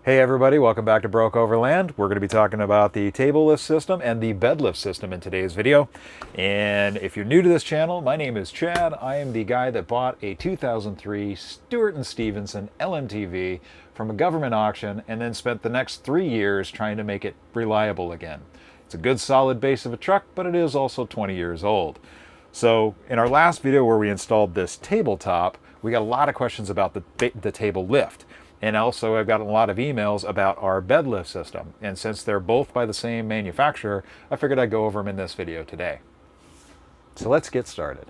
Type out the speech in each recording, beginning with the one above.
Hey everybody, welcome back to Broke Overland. We're going to be talking about the table lift system and the bed lift system in today's video. And if you're new to this channel, my name is Chad. I am the guy that bought a 2003 Stewart & Stevenson LMTV from a government auction and then spent the next 3 years trying to make it reliable again. It's a good solid base of a truck, but it is also 20 years old. So in our last video where we installed this tabletop, we got a lot of questions about the table lift. And also I've got a lot of emails about our bed lift system. And since they're both by the same manufacturer, I figured I'd go over them in this video today. So let's get started.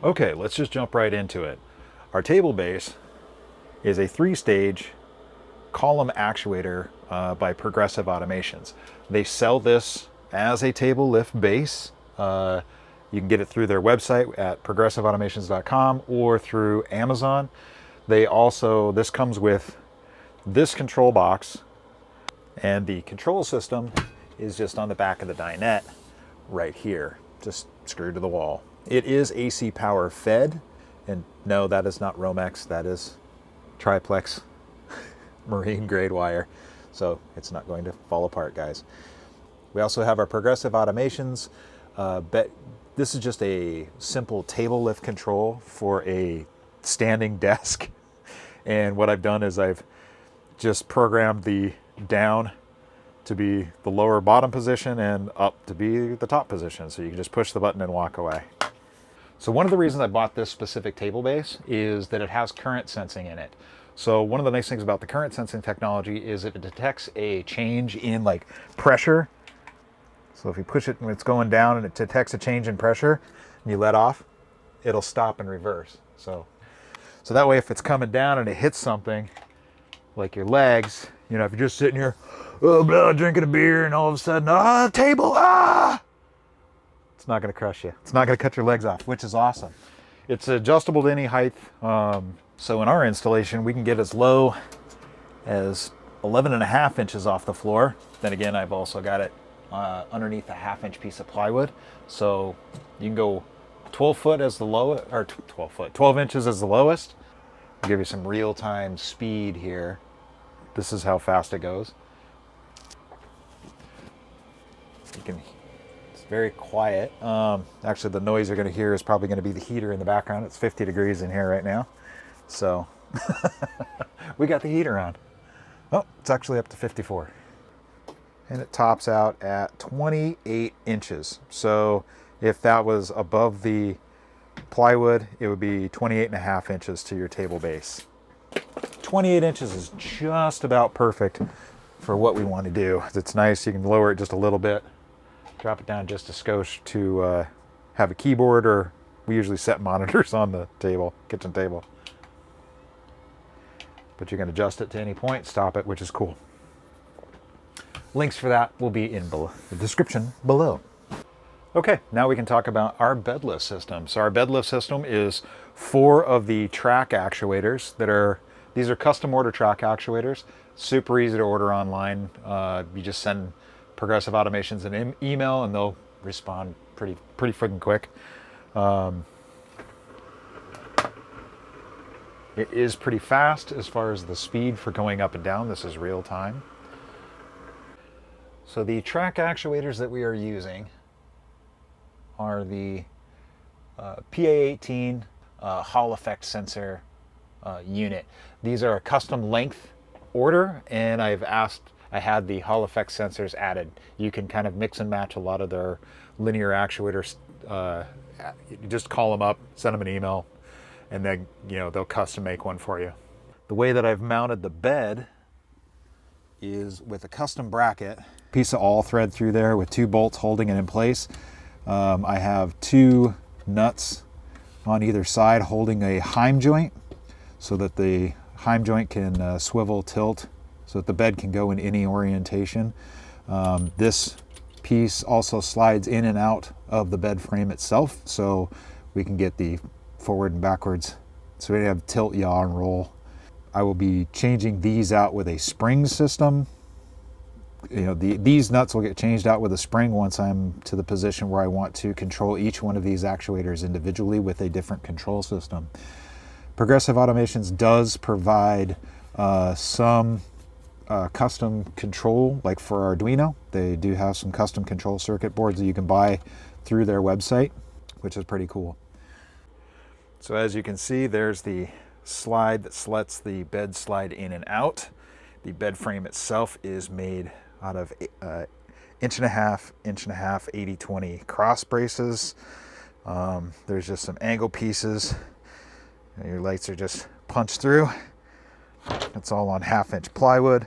Okay, let's just jump right into it. Our table base is a 3-stage column actuator by Progressive Automations. They sell this as a table lift base. You can get it through their website at progressiveautomations.com or through Amazon. This comes with this control box, and the control system is just on the back of the dinette right here, just screwed to the wall. It is AC power fed, and no, that is not Romex, that is triplex marine grade wire, so it's not going to fall apart, guys. We also have our Progressive Automations. This is just a simple table lift control for a standing desk, and what I've done is I've just programmed the down to be the lower bottom position and up to be the top position, so you can just push the button and walk away. So one of the reasons I bought this specific table base is that it has current sensing in it. So one of the nice things about the current sensing technology is if it detects a change in like pressure. So if you push it when it's going down and it detects a change in pressure and you let off, it'll stop and reverse. So that way if it's coming down and it hits something like your legs, you know, if you're just sitting here, oh, blah, drinking a beer and all of a sudden, table, it's not going to crush you. It's not going to cut your legs off, which is awesome. It's adjustable to any height. So in our installation, we can get as low as 11.5 inches off the floor. Then again, I've also got it underneath a 1/2-inch piece of plywood. So you can go 12 foot as the lowest, or 12 inches as the lowest. I'll give you some real-time speed here. This is how fast it goes. It's very quiet. Actually, the noise you're going to hear is probably going to be the heater in the background. It's 50 degrees in here right now. So we got the heater on. Oh, it's actually up to 54. And it tops out at 28 inches. So if that was above the plywood, it would be 28.5 inches to your table base. 28 inches is just about perfect for what we want to do. It's nice. You can lower it just a little bit, drop it down just a skosh to have a keyboard, or we usually set monitors on the table, kitchen table. But you can adjust it to any point, stop it, which is cool. Links for that will be in the description below. Okay, now we can talk about our bed lift system. So our bed lift system is 4 of the track actuators these are custom order track actuators. Super easy to order online. You just send Progressive Automations an email and they'll respond pretty freaking quick. It is pretty fast as far as the speed for going up and down. This is real time. So the track actuators that we are using are the PA18 Hall effect sensor unit. These are a custom length order, and I had the Hall effect sensors added. You can kind of mix and match a lot of their linear actuators. You just call them up, send them an email, and then they'll custom make one for you. The way that I've mounted the bed is with a custom bracket, piece of all thread through there with 2 bolts holding it in place. I have 2 nuts on either side holding a heim joint so that the heim joint can swivel, tilt, so that the bed can go in any orientation. This piece also slides in and out of the bed frame itself, so we can get the forward and backwards. So we have tilt, yaw, and roll. I will be changing these out with a spring system these nuts will get changed out with a spring once I'm to the position where I want to control each one of these actuators individually with a different control system. Progressive Automations does provide some custom control, like for Arduino. They do have some custom control circuit boards that you can buy through their website, which is pretty cool. So as you can see, there's the slide that lets the bed slide in and out. The bed frame itself is made out of 1.5 inch, 80/20 cross braces. There's just some angle pieces. Your lights are just punched through. It's all on 1/2 inch plywood.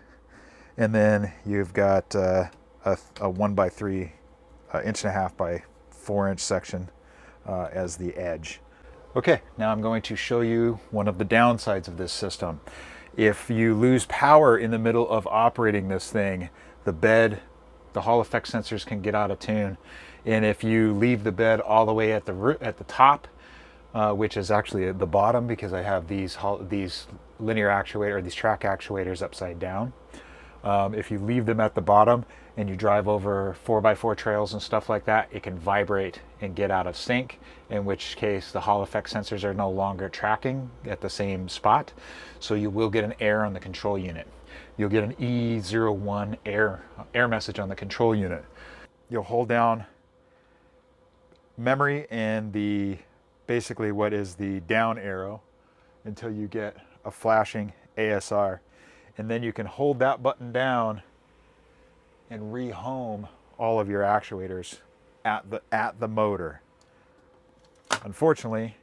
And then you've got a 1x3, 1.5 inch by 4 inch section as the edge. Okay, now I'm going to show you one of the downsides of this system. If you lose power in the middle of operating this thing, the Hall effect sensors can get out of tune. And if you leave the bed all the way at the top, which is actually at the bottom because I have these linear actuator, these track actuators upside down. If you leave them at the bottom and you drive over 4x4 trails and stuff like that, it can vibrate and get out of sync, in which case the Hall effect sensors are no longer tracking at the same spot. So you will get an error on the control unit. You'll get an E01 error message on the control unit. You'll hold down memory and basically what is the down arrow until you get a flashing ASR. And then you can hold that button down and rehome all of your actuators at the motor. Unfortunately,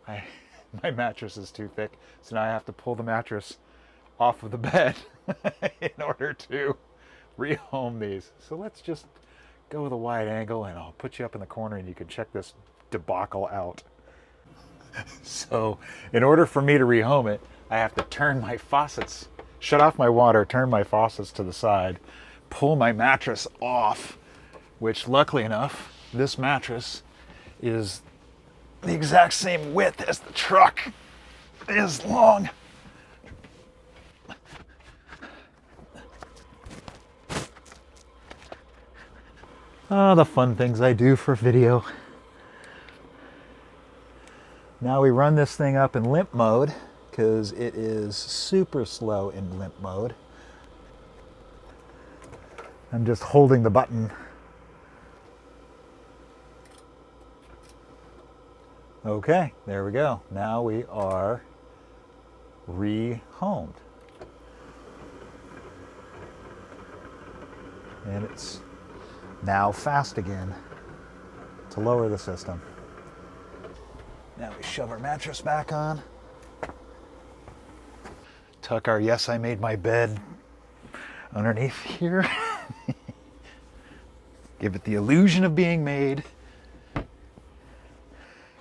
my mattress is too thick, so now I have to pull the mattress off of the bed in order to rehome these. So let's just go with a wide angle and I'll put you up in the corner and you can check this debacle out. So in order for me to rehome it, I have to turn my faucets, shut off my water, turn my faucets to the side, pull my mattress off, which luckily enough, this mattress is the exact same width as the truck is long. Oh, the fun things I do for video. Now we run this thing up in limp mode because it is super slow in limp mode. I'm just holding the button. Okay, there we go. Now we are rehomed. And it's now fast again to lower the system. Now we shove our mattress back on. Tuck our Yes, I Made My Bed underneath here. Give it the illusion of being made.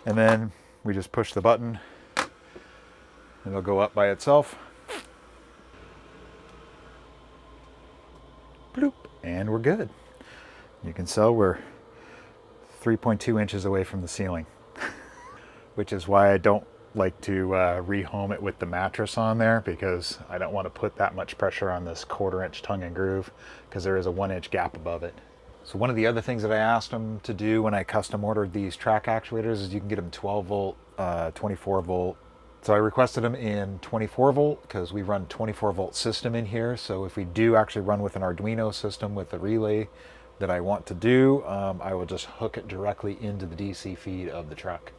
And then we just push the button and it'll go up by itself. Bloop, and we're good. You can tell we're 3.2 inches away from the ceiling, which is why I don't like to rehome it with the mattress on there, because I don't want to put that much pressure on this 1/4 inch tongue and groove because there is a 1 inch gap above it. So one of the other things that I asked them to do when I custom ordered these track actuators is you can get them 12 volt, 24 volt. So I requested them in 24 volt because we run 24 volt system in here. So if we do actually run with an Arduino system with the relay that I want to do, I will just hook it directly into the DC feed of the truck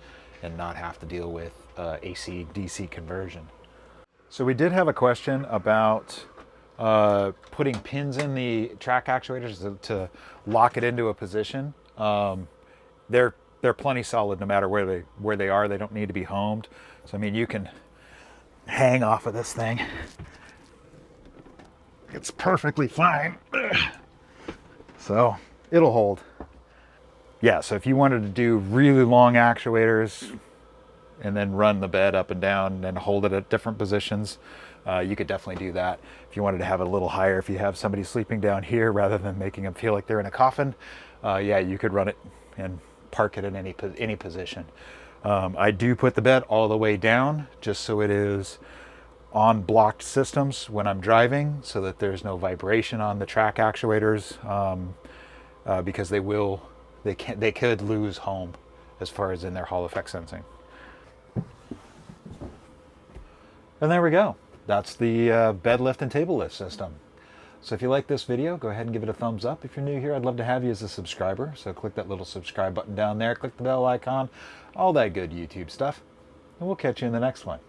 and not have to deal with AC DC conversion. So we did have a question about putting pins in the track actuators to lock it into a position. They're plenty solid no matter where they are. They don't need to be homed. So I mean, you can hang off of this thing. It's perfectly fine. So it'll hold. Yeah, so if you wanted to do really long actuators and then run the bed up and down and hold it at different positions, you could definitely do that. If you wanted to have it a little higher, if you have somebody sleeping down here rather than making them feel like they're in a coffin, yeah, you could run it and park it in any position. I do put the bed all the way down just so it is on blocked systems when I'm driving so that there's no vibration on the track actuators, because they could lose home as far as in their Hall effect sensing. And there we go. That's the bed lift and table lift system. So if you like this video, go ahead and give it a thumbs up. If you're new here, I'd love to have you as a subscriber. So click that little subscribe button down there, click the bell icon, all that good YouTube stuff. And we'll catch you in the next one.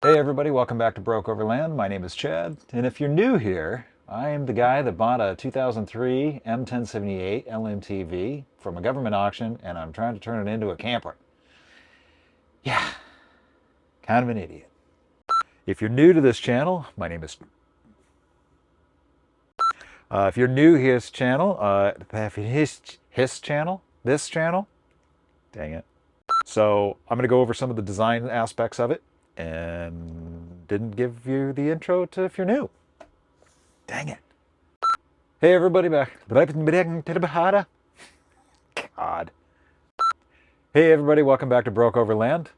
Hey everybody, welcome back to Broke Overland. My name is Chad, and if you're new here, I am the guy that bought a 2003 M1078 LMTV from a government auction, and I'm trying to turn it into a camper. Yeah, kind of an idiot. If you're new to this channel, my name is... if you're new to his channel, this channel, dang it. So I'm going to go over some of the design aspects of it, and didn't give you the intro to if you're new. Dang it. Hey everybody back. God. Hey everybody, welcome back to Broke Overland.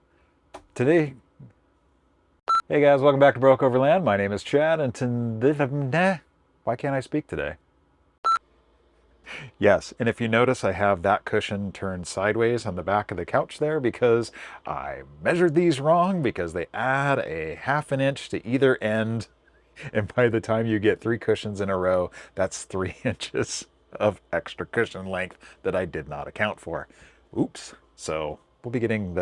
Today, hey guys, welcome back to Broke Overland. My name is Chad, and why can't I speak today? Yes, and if you notice, I have that cushion turned sideways on the back of the couch there because I measured these wrong, because they add a ½ an inch to either end. And by the time you get 3 cushions in a row, that's 3 inches of extra cushion length that I did not account for. Oops. So we'll be getting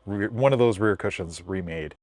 one of those rear cushions remade.